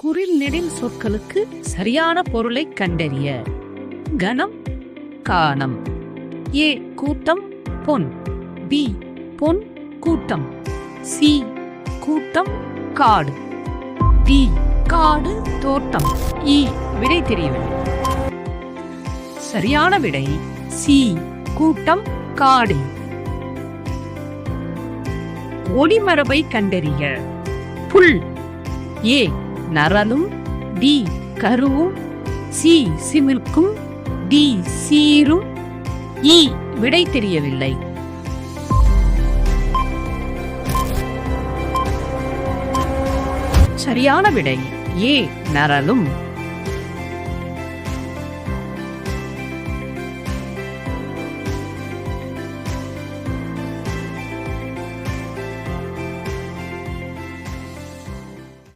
குறில் நெடில் சொற்களுக்கு சரியான பொருளை கண்டறிய. கணம் காணம். ஏ கூட்டம் பொன். பி பொன் கூட்டம். சி கூட்டம் காடு. டி காடு தோட்டம். இ விடை தெரியவில்லை. சரியான விடை சி கூட்டம் காடு. ஒளிமரபை கண்டறிய. புல். ஏ நரலும். டி கருவும். சி சிமிர்க்கும். டி சீரும். இ விடை தெரியவில்லை. சரியான விடை ஏ நரலும்.